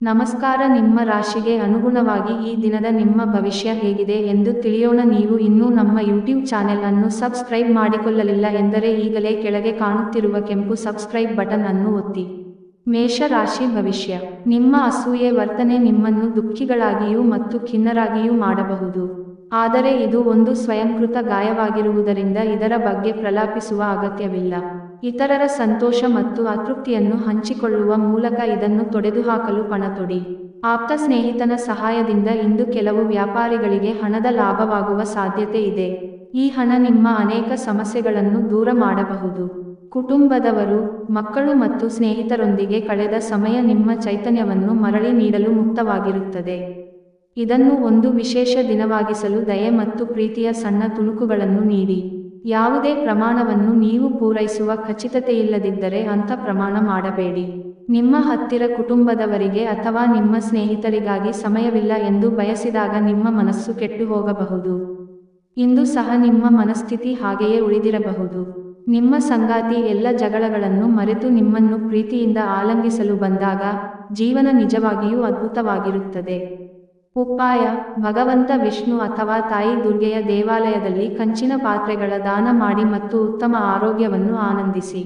ನಮಸ್ಕಾರ. ನಿಮ್ಮ ರಾಶಿಗೆ ಅನುಗುಣವಾಗಿ ಈ ದಿನದ ನಿಮ್ಮ ಭವಿಷ್ಯ ಹೇಗಿದೆ ಎಂದು ತಿಳಿಯೋಣ. ನೀವು ಇನ್ನೂ ನಮ್ಮ ಯೂಟ್ಯೂಬ್ ಚಾನೆಲ್ ಅನ್ನು ಸಬ್ಸ್ಕ್ರೈಬ್ ಮಾಡಿಕೊಳ್ಳಲಿಲ್ಲ ಎಂದರೆ ಈಗಲೇ ಕೆಳಗೆ ಕಾಣುತ್ತಿರುವ ಕೆಂಪು ಸಬ್ಸ್ಕ್ರೈಬ್ ಬಟನ್ ಅನ್ನು ಒತ್ತಿ. ಮೇಷ ರಾಶಿ ಭವಿಷ್ಯ. ನಿಮ್ಮ ಅಸೂಯೆ ವರ್ತನೆ ನಿಮ್ಮನ್ನು ದುಃಖಿಗಳಾಗಿಯೂ ಮತ್ತು ಖಿನ್ನರಾಗಿಯೂ ಮಾಡಬಹುದು. ಆದರೆ ಇದು ಒಂದು ಸ್ವಯಂಕೃತ ಗಾಯವಾಗಿರುವುದರಿಂದ ಇದರ ಬಗ್ಗೆ ಪ್ರಲಾಪಿಸುವ ಅಗತ್ಯವಿಲ್ಲ. ಇತರರ ಸಂತೋಷ ಮತ್ತು ಅತೃಪ್ತಿಯನ್ನು ಹಂಚಿಕೊಳ್ಳುವ ಮೂಲಕ ಇದನ್ನು ತೊಡೆದುಹಾಕಲು ಪಣತೊಡಿ. ಆಪ್ತ ಸ್ನೇಹಿತನ ಸಹಾಯದಿಂದ ಇಂದು ಕೆಲವು ವ್ಯಾಪಾರಿಗಳಿಗೆ ಹಣದ ಲಾಭವಾಗುವ ಸಾಧ್ಯತೆ ಇದೆ. ಈ ಹಣ ನಿಮ್ಮ ಅನೇಕ ಸಮಸ್ಯೆಗಳನ್ನು ದೂರ ಮಾಡಬಹುದು. ಕುಟುಂಬದವರು, ಮಕ್ಕಳು ಮತ್ತು ಸ್ನೇಹಿತರೊಂದಿಗೆ ಕಳೆದ ಸಮಯ ನಿಮ್ಮ ಚೈತನ್ಯವನ್ನು ಮರಳಿ ನೀಡಲು ಮುಕ್ತವಾಗಿರುತ್ತದೆ. ಇದನ್ನು ಒಂದು ವಿಶೇಷ ದಿನವಾಗಿಸಲು ದಯೆ ಮತ್ತು ಪ್ರೀತಿಯ ಸಣ್ಣ ತುಣುಕುಗಳನ್ನು ನೀಡಿ. ಯಾವುದೇ ಪ್ರಮಾಣವನ್ನು ನೀವು ಪೂರೈಸುವ ಖಚಿತತೆಯಿಲ್ಲದಿದ್ದರೆ ಅಂಥ ಪ್ರಮಾಣ ಮಾಡಬೇಡಿ. ನಿಮ್ಮ ಹತ್ತಿರ ಕುಟುಂಬದವರಿಗೆ ಅಥವಾ ನಿಮ್ಮ ಸ್ನೇಹಿತರಿಗಾಗಿ ಸಮಯವಿಲ್ಲ ಎಂದು ಬಯಸಿದಾಗ ನಿಮ್ಮ ಮನಸ್ಸು ಕೆಟ್ಟು ಹೋಗಬಹುದು. ಇಂದು ಸಹ ನಿಮ್ಮ ಮನಸ್ಥಿತಿ ಹಾಗೆಯೇ ಉಳಿದಿರಬಹುದು. ನಿಮ್ಮ ಸಂಗಾತಿ ಎಲ್ಲ ಜಗಳಗಳನ್ನು ಮರೆತು ನಿಮ್ಮನ್ನು ಪ್ರೀತಿಯಿಂದ ಆಲಿಂಗಿಸಲು ಬಂದಾಗ ಜೀವನ ನಿಜವಾಗಿಯೂ ಅದ್ಭುತವಾಗಿರುತ್ತದೆ. ಉಪಾಯ: ಭಗವಂತ ವಿಷ್ಣು ಅಥವಾ ತಾಯಿ ದುರ್ಗೆಯ ದೇವಾಲಯದಲ್ಲಿ ಕಂಚಿನ ಪಾತ್ರೆಗಳ ದಾನ ಮಾಡಿ ಮತ್ತು ಉತ್ತಮ ಆರೋಗ್ಯವನ್ನು ಆನಂದಿಸಿ.